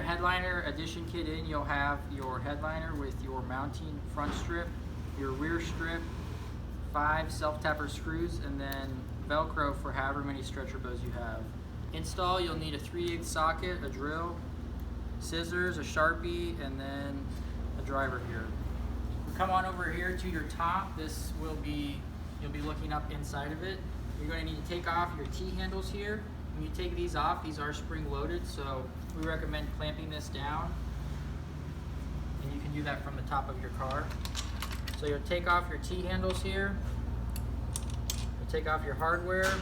headliner addition kit in, you'll have your headliner with your mounting front strip, your rear strip, 5 self-tapper screws, and then Velcro for however many stretcher bows you have. Install, you'll need a 3/8 socket, a drill, scissors, a Sharpie, and then a driver here. Come on over here to your top. This will be, you'll be looking up inside of it. You're going to need to take off your T-handles here. When you take these off, these are spring loaded, so we recommend clamping this down. And you can do that from the top of your car. So you'll take off your T-handles here. You'll take off your hardware,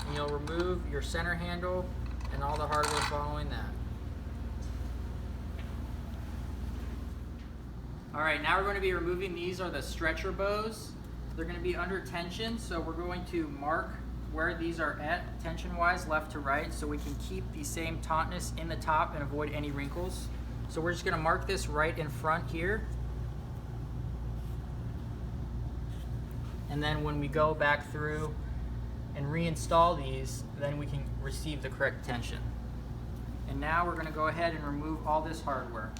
and you'll remove your center handle and all the hardware following that. Alright, now we're going to be removing, these are the stretcher bows. They're going to be under tension, so we're going to mark where these are at tension-wise, left to right, so we can keep the same tautness in the top and avoid any wrinkles. So we're just going to mark this right in front here. And then when we go back through and reinstall these, then we can receive the correct tension. And now we're going to go ahead and remove all this hardware.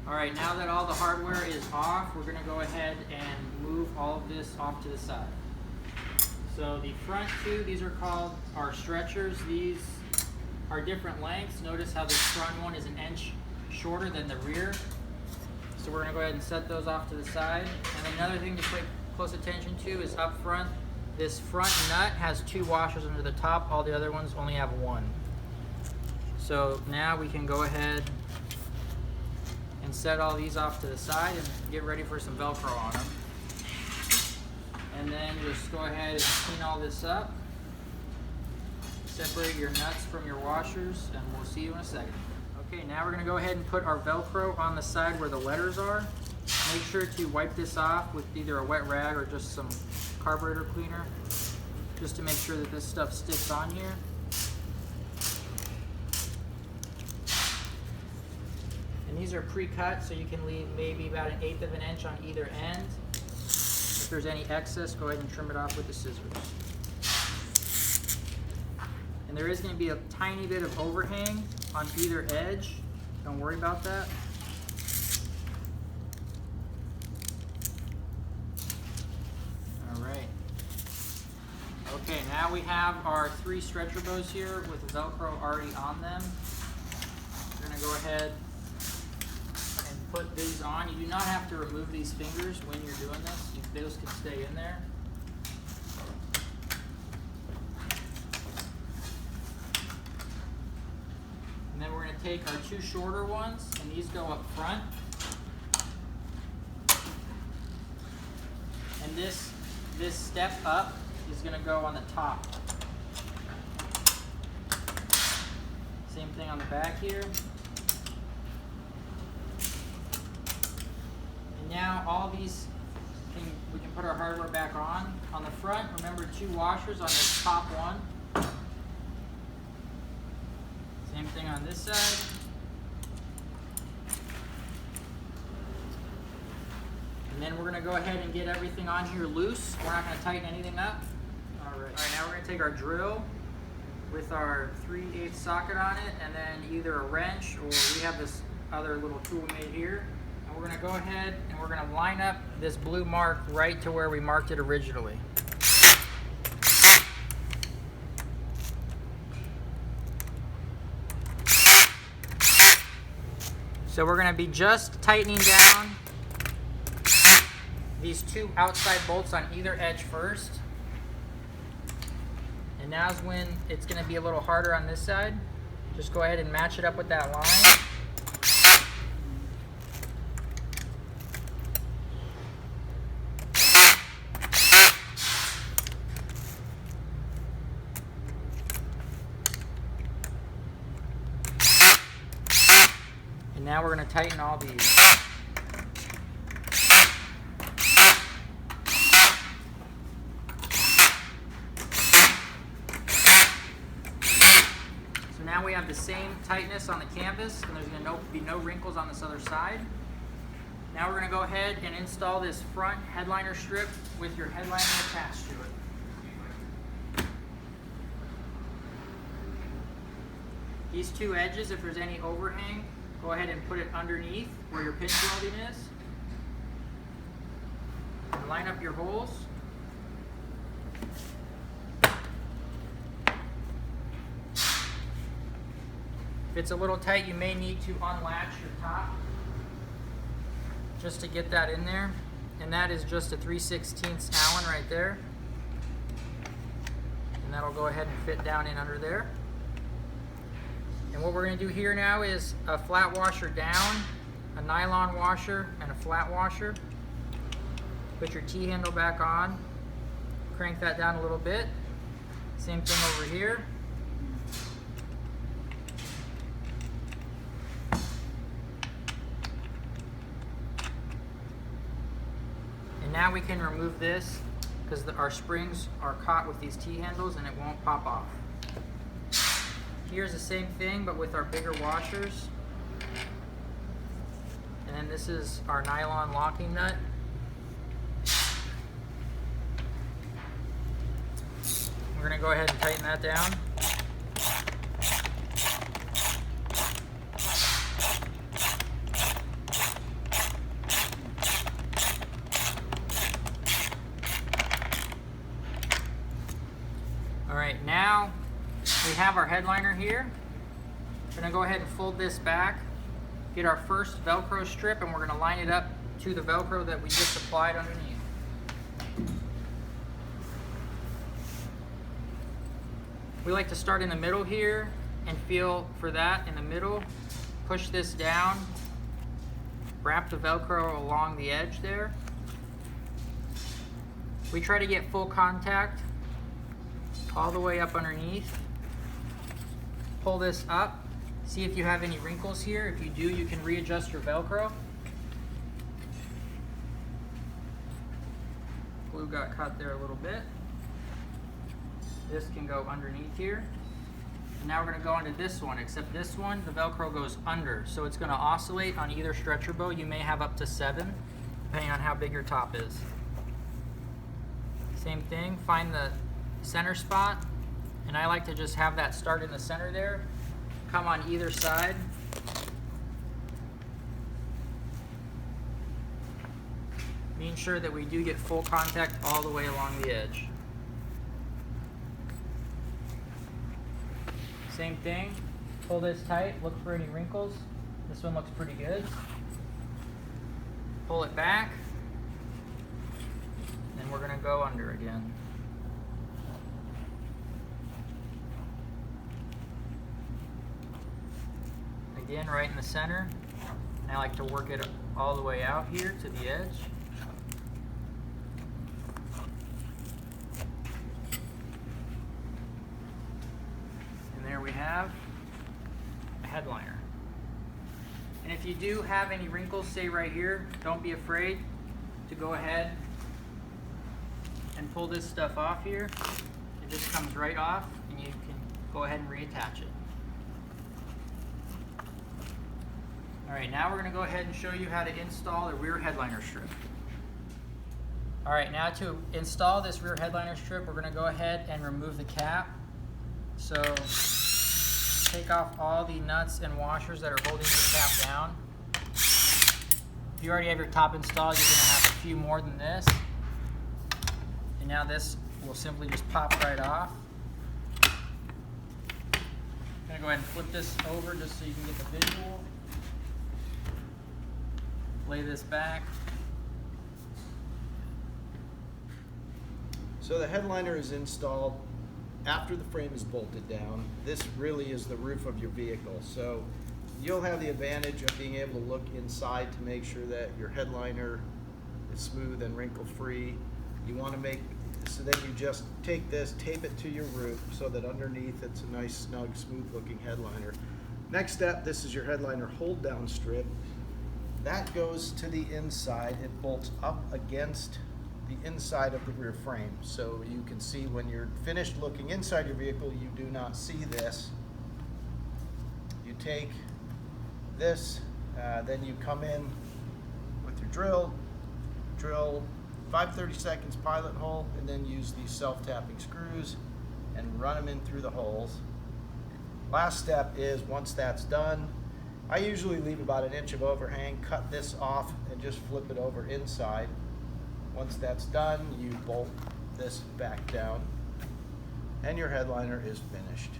Alright, now that all the hardware is off, we're going to go ahead and move all of this off to the side. So the front two, these are called our stretchers. These are different lengths. Notice how this front one is 1 inch shorter than the rear. So we're going to go ahead and set those off to the side. And another thing to pay close attention to is up front, this front nut has 2 washers under the top. All the other ones only have 1. So now we can go ahead and set all these off to the side and get ready for some Velcro on them. And then just go ahead and clean all this up. Separate your nuts from your washers, and we'll see you in a second. Okay, now we're going to go ahead and put our Velcro on the side where the letters are. Make sure to wipe this off with either a wet rag or just some carburetor cleaner, just to make sure that this stuff sticks on here. And these are pre-cut, so you can leave maybe about 1/8 of an inch on either end. If there's any excess, go ahead and trim it off with the scissors. And there is going to be a tiny bit of overhang on either edge. Don't worry about that. Alright. Okay, now we have our 3 stretcher bows here with the Velcro already on them. We're going to go ahead and put these on. You do not have to remove these fingers when you're doing this. Those can stay in there. And then we're going to take our 2 shorter ones, and these go up front. And this step up is going to go on the top. Same thing on the back here. And now all these, we can put our hardware back on. On the front, remember 2 washers on the top one. Same thing on this side. And then we're going to go ahead and get everything on here loose. We're not going to tighten anything up. Alright, now we're going to take our drill with our 3/8 socket on it, and then either a wrench, or we have this other little tool made here. And we're going to go ahead and we're going to line up this blue mark right to where we marked it originally. So we're going to be just tightening down these 2 outside bolts on either edge first. And now's when it's going to be a little harder on this side. Just go ahead and match it up with that line. And now we're going to tighten all these. we have the same tightness on the canvas, and there's going to be no wrinkles on this other side. Now we're going to go ahead and install this front headliner strip with your headliner attached to it. These two edges, if there's any overhang, go ahead and put it underneath where your pinch welding is. And line up your holes. If it's a little tight, you may need to unlatch your top just to get that in there. And that is just a 3/16 Allen right there. And that'll go ahead and fit down in under there. And what we're going to do here now is a flat washer down, a nylon washer, and a flat washer. Put your T-handle back on, crank that down a little bit. Same thing over here. And now we can remove this because our springs are caught with these T-handles and it won't pop off. Here's the same thing but with our bigger washers. And then this is our nylon locking nut. We're going to go ahead and tighten that down. Alright, now we have our headliner here. We're going to go ahead and fold this back, get our first Velcro strip, and we're going to line it up to the Velcro that we just applied underneath. We like to start in the middle here and feel for that in the middle. Push this down, wrap the Velcro along the edge there. We try to get full contact all the way up underneath. Pull this up, see if you have any wrinkles here. If you do, you can readjust your Velcro. Glue got cut there a little bit. This can go underneath here. And now we're going to go onto this one, except this one, the Velcro goes under. So it's going to oscillate on either stretcher bow. You may have up to 7, depending on how big your top is. Same thing, find the center spot. And I like to just have that start in the center there, come on either side. Being sure that we do get full contact all the way along the edge. Same thing, pull this tight, look for any wrinkles. This one looks pretty good. Pull it back, and we're gonna go under again. Again, right in the center. And I like to work it all the way out here to the edge. There we have a headliner. And if you do have any wrinkles, say right here, don't be afraid to go ahead and pull this stuff off here. It just comes right off and you can go ahead and reattach it. Alright, now we're going to go ahead and show you how to install the rear headliner strip. Alright, now to install this rear headliner strip, we're going to go ahead and remove the cap. So take off all the nuts and washers that are holding your cap down. If you already have your top installed, you're going to have a few more than this. And now this will simply just pop right off. I'm going to go ahead and flip this over just so you can get the visual. Lay this back. So the headliner is installed after the frame is bolted down. This really is the roof of your vehicle. So you'll have the advantage of being able to look inside to make sure that your headliner is smooth and wrinkle free. You want to make so that you just take this, tape it to your roof so that underneath it's a nice, snug, smooth looking headliner. Next step, this is your headliner hold down strip. That goes to the inside. It bolts up against the inside of the rear frame. So you can see when you're finished looking inside your vehicle, you do not see this. you take this, then you come in with your drill 5/32 pilot hole, and then use these self-tapping screws and run them in through the holes. Last step is, once that's done, I usually leave about 1 inch of overhang, cut this off and just flip it over inside. Once that's done, you bolt this back down and your headliner is finished.